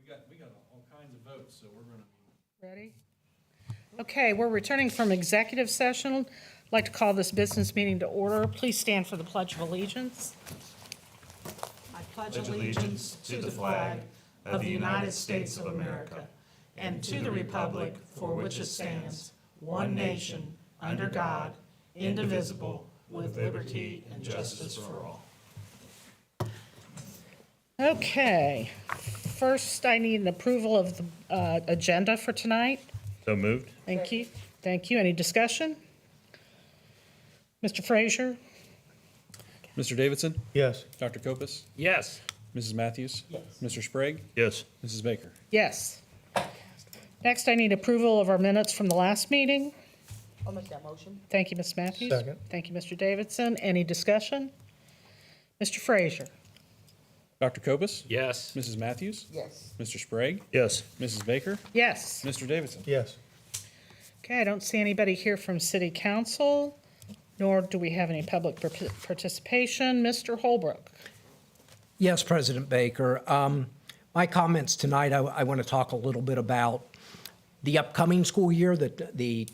We got all kinds of votes, so we're gonna be. Ready? Okay, we're returning from executive session. I'd like to call this business meeting to order. Please stand for the Pledge of Allegiance. I pledge allegiance to the flag of the United States of America and to the republic for which it stands, one nation, under God, indivisible, with liberty and justice for all. Okay, first I need an approval of the agenda for tonight. So moved. Thank you. Thank you. Any discussion? Mr. Frazier? Mr. Davidson? Yes. Dr. Kopus? Yes. Mrs. Matthews? Yes. Mr. Sprague? Yes. Mrs. Baker? Yes. Next, I need approval of our minutes from the last meeting. I'll make that motion. Thank you, Ms. Matthews. Second. Thank you, Mr. Davidson. Any discussion? Mr. Frazier? Dr. Kopus? Yes. Mrs. Matthews? Yes. Mr. Sprague? Yes. Mrs. Baker? Yes. Mr. Davidson? Yes. Okay, I don't see anybody here from City Council, nor do we have any public participation. Mr. Holbrook? Yes, President Baker. My comments tonight, I want to talk a little bit about the upcoming school year, the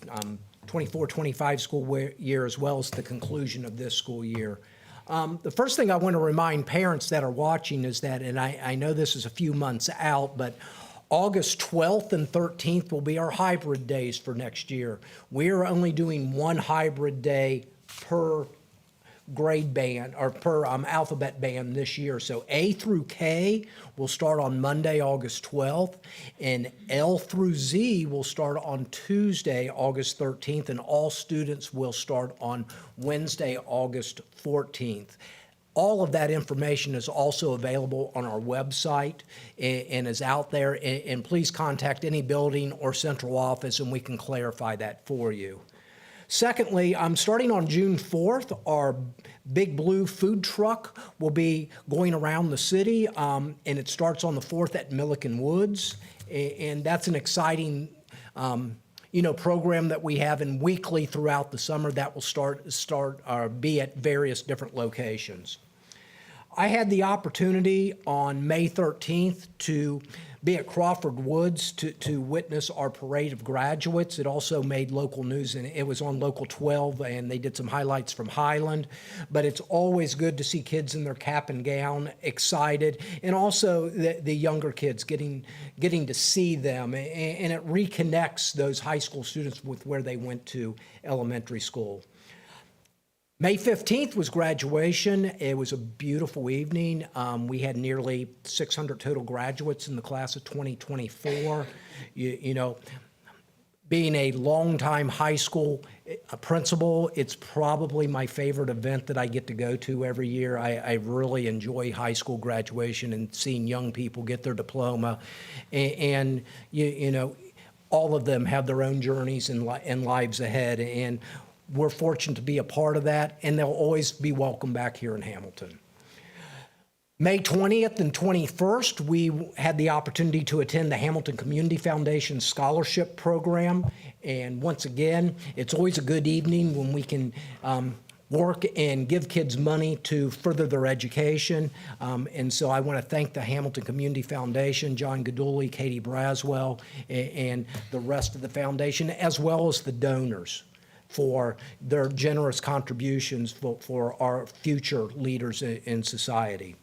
24-25 school year, as well as the conclusion of this school year. The first thing I want to remind parents that are watching is that, and I know this is a few months out, but August 12th and 13th will be our hybrid days for next year. We are only doing one hybrid day per grade band or per alphabet band this year. So A through K will start on Monday, August 12th, and L through Z will start on Tuesday, August 13th, and all students will start on Wednesday, August 14th. All of that information is also available on our website and is out there. And please contact any building or central office and we can clarify that for you. Secondly, starting on June 4th, our Big Blue food truck will be going around the city, and it starts on the 4th at Milliken Woods. And that's an exciting program that we have, and weekly throughout the summer that will be at various different locations. I had the opportunity on May 13th to be at Crawford Woods to witness our parade of graduates. It also made local news, and it was on Local 12, and they did some highlights from Highland. But it's always good to see kids in their cap and gown, excited, and also the younger kids getting to see them, and it reconnects those high school students with where they went to elementary school. May 15th was graduation. It was a beautiful evening. We had nearly 600 total graduates in the class of 2024. Being a longtime high school principal, it's probably my favorite event that I get to go to every year. I really enjoy high school graduation and seeing young people get their diploma. And all of them have their own journeys and lives ahead. And we're fortunate to be a part of that, and they'll always be welcome back here in Hamilton. May 20th and 21st, we had the opportunity to attend the Hamilton Community Foundation Scholarship Program. And once again, it's always a good evening when we can work and give kids money to further their education. And so I want to thank the Hamilton Community Foundation, John Gaduli, Katie Braswell, and the rest of the foundation, as well as the donors, for their generous contributions for our future leaders in society.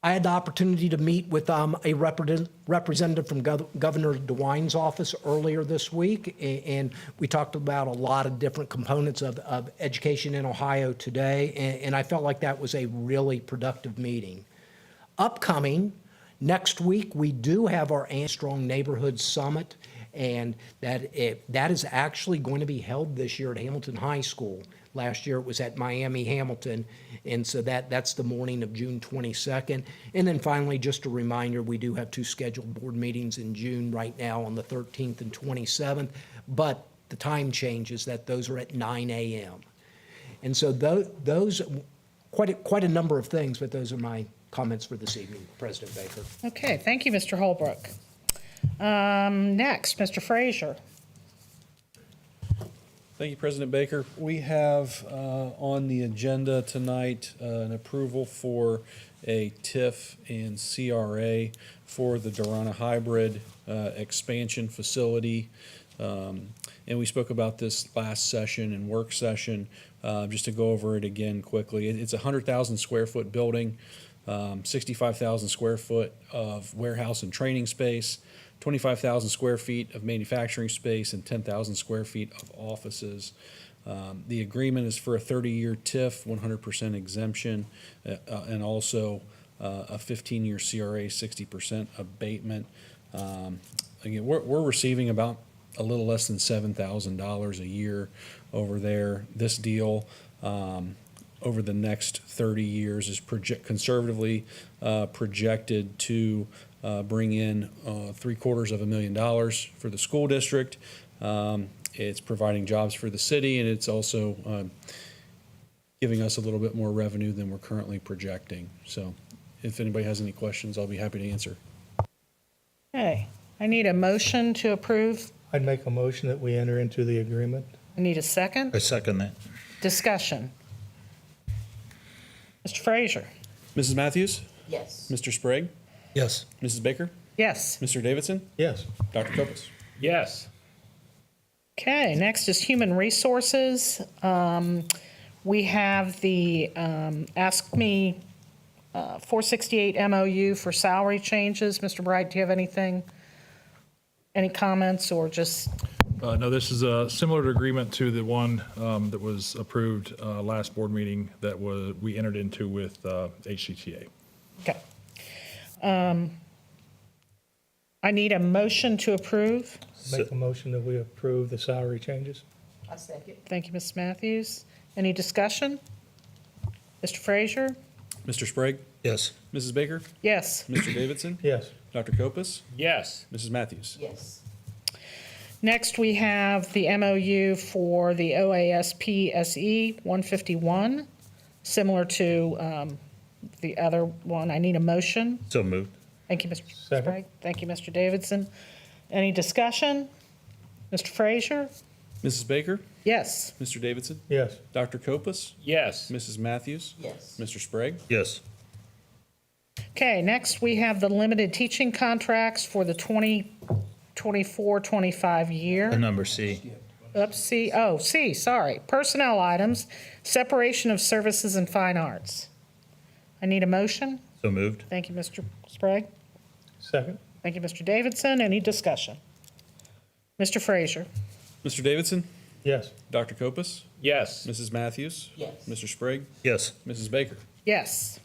I had the opportunity to meet with a representative from Governor DeWine's office earlier this week, and we talked about a lot of different components of education in Ohio today, and I felt like that was a really productive meeting. Upcoming, next week, we do have our Strong Neighborhood Summit, and that is actually going to be held this year at Hamilton High School. Last year it was at Miami Hamilton, and so that's the morning of June 22nd. And then finally, just a reminder, we do have two scheduled board meetings in June right now on the 13th and 27th, but the time changes, that those are at 9 a.m. And so those, quite a number of things, but those are my comments for this evening, President Baker. Okay, thank you, Mr. Holbrook. Next, Mr. Frazier. Thank you, President Baker. We have on the agenda tonight an approval for a TIF and CRA for the Durana Hybrid expansion facility. And we spoke about this last session and work session. Just to go over it again quickly, it's a 100,000 square foot building, 65,000 square foot of warehouse and training space, 25,000 square feet of manufacturing space, and 10,000 square feet of offices. The agreement is for a 30-year TIF, 100% exemption, and also a 15-year CRA, 60% abatement. Again, we're receiving about a little less than $7,000 a year over there. This deal over the next 30 years is conservatively projected to bring in $750,000 for the school district. It's providing jobs for the city, and it's also giving us a little bit more revenue than we're currently projecting. So if anybody has any questions, I'll be happy to answer. Okay, I need a motion to approve. I'd make a motion that we enter into the agreement. I need a second. I second that. Discussion. Mr. Frazier? Mrs. Matthews? Yes. Mr. Sprague? Yes. Mrs. Baker? Yes. Mr. Davidson? Yes. Dr. Kopus? Yes. Okay, next is Human Resources. We have the Ask Me 468 MOU for salary changes. Mr. Bright, do you have anything? Any comments or just, No, this is a similar agreement to the one that was approved last board meeting that we entered into with HCTA. okay. I need a motion to approve. Make a motion that we approve the salary changes. I second. Thank you, Ms. Matthews. Any discussion? Mr. Frazier? Mr. Sprague? Yes. Mrs. Baker? Yes. Mr. Davidson? Yes. Dr. Kopus? Yes. Mrs. Matthews? Yes. Next, we have the MOU for the OASP SE 151, similar to the other one. I need a motion. So moved. Thank you, Mr. Second. Sprague. Thank you, Mr. Davidson. Any discussion? Mr. Frazier? Mrs. Baker? Yes. Mr. Davidson? Yes. Dr. Kopus? Yes. Mrs. Matthews? Yes. Mr. Sprague? Yes. Okay, next we have the limited teaching contracts for the 2024-25 year. And number C. Oops, C, sorry. Personnel items, separation of services and fine arts. I need a motion. So moved. Thank you, Mr. Sprague. Second. Thank you, Mr. Davidson. Any discussion? Mr. Frazier? Mr. Davidson? Yes. Dr. Kopus? Yes. Mrs. Matthews? Yes. Mr. Sprague? Yes. Mrs. Baker? Yes.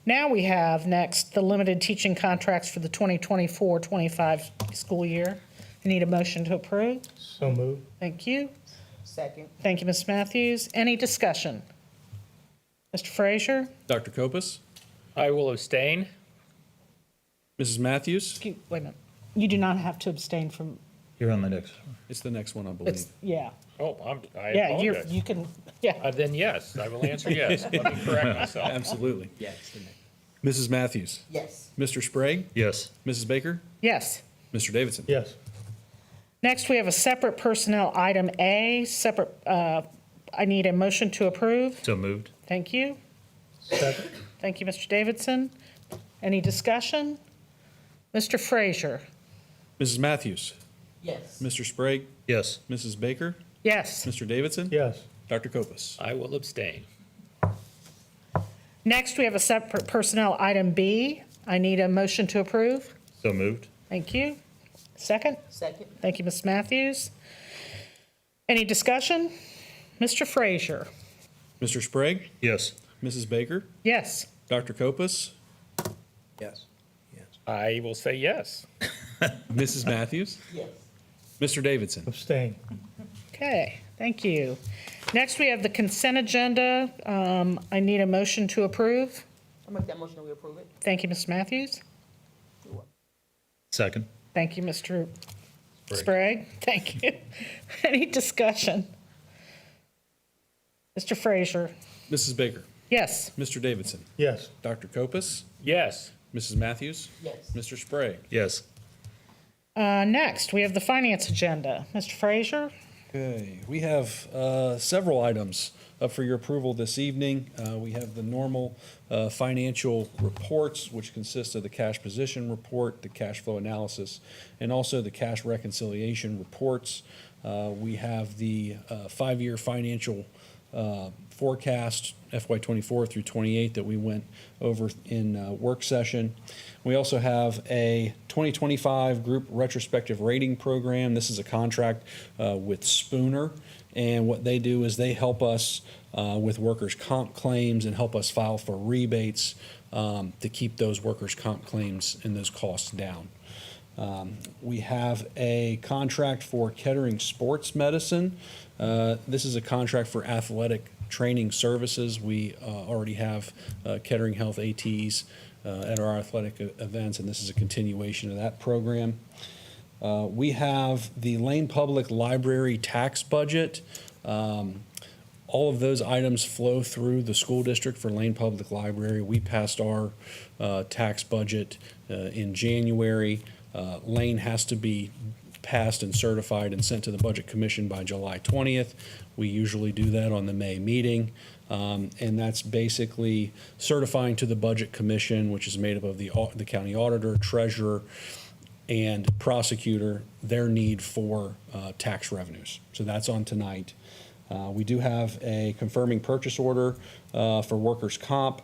Now we have next the limited teaching contracts for the 2024-25 school year. I need a motion to approve. So moved. Thank you. Second. Thank you, Ms. Matthews. Any discussion? Mr. Frazier? Dr. Kopus? I will abstain. Mrs. Matthews? Wait a minute. You do not have to abstain from, You're on the next. It's the next one, I believe. yeah. Oh, I Yeah, apologize. you can, yeah. Then yes, I will answer yes. Let me correct myself. Absolutely. Mrs. Matthews? Yes. Mr. Sprague? Yes. Mrs. Baker? Yes. Mr. Davidson? Yes. Next, we have a separate personnel item A, separate, I need a motion to approve. So moved. Thank you. Second. Thank you, Mr. Davidson. Any discussion? Mr. Frazier? Mrs. Matthews? Yes. Mr. Sprague? Yes. Mrs. Baker? Yes. Mr. Davidson? Yes. Dr. Kopus? I will abstain. Next, we have a separate personnel item B. I need a motion to approve. So moved. Thank you. Second? Second. Thank you, Ms. Matthews. Any discussion? Mr. Frazier? Mr. Sprague? Yes. Mrs. Baker? Yes. Dr. Kopus? Yes. Yes. I will say yes. Mrs. Matthews? Yes. Mr. Davidson? Abstain. Okay, thank you. Next, we have the consent agenda. I need a motion to approve. I'll make that motion that we approve it. Thank you, Ms. Matthews. Second. Thank you, Mr. Sprague. Thank you. Any discussion? Mr. Frazier? Mrs. Baker? Yes. Mr. Davidson? Yes. Dr. Kopus? Yes. Mrs. Matthews? Yes. Mr. Sprague? Yes. Next, we have the finance agenda. Mr. Frazier? Okay, we have several items up for your approval this evening. We have the normal financial reports, which consist of the cash position report, the cash flow analysis, and also the cash reconciliation reports. We have the five-year financial forecast, FY '24 through '28, that we went over in work session. We also have a 2025 group retrospective rating program. This is a contract with Spooner, and what they do is they help us with workers' comp claims and help us file for rebates to keep those workers' comp claims and those costs down. We have a contract for Kettering Sports Medicine. This is a contract for athletic training services. We already have Kettering Health ATs at our athletic events, and this is a continuation of that program. We have the Lane Public Library tax budget. All of those items flow through the school district for Lane Public Library. We passed our tax budget in January. Lane has to be passed and certified and sent to the Budget Commission by July 20th. We usually do that on the May meeting. And that's basically certifying to the Budget Commission, which is made up of the county auditor, treasurer, and prosecutor, their need for tax revenues. So that's on tonight. We do have a confirming purchase order for workers' comp,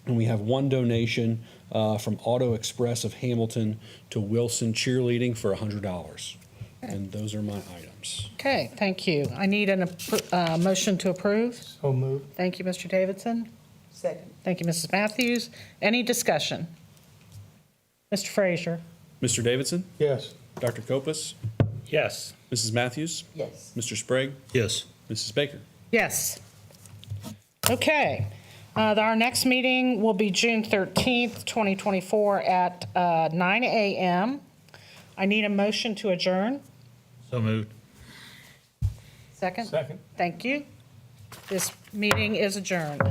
and we have one donation from Auto Express of Hamilton to Wilson Cheerleading for $100. And those are my items. Okay, thank you. I need a motion to approve. So moved. Thank you, Mr. Davidson. Second. Thank you, Mrs. Matthews. Any discussion? Mr. Frazier? Mr. Davidson, Yes. Dr. Kopus, Yes. Mrs. Matthews, Yes. Mr. Sprague, Yes. Mrs. Baker. Yes. Okay. Our next meeting will be June 13th, 2024 at 9 a.m. I need a motion to adjourn. So moved. Second? Second. Thank you. This meeting is adjourned.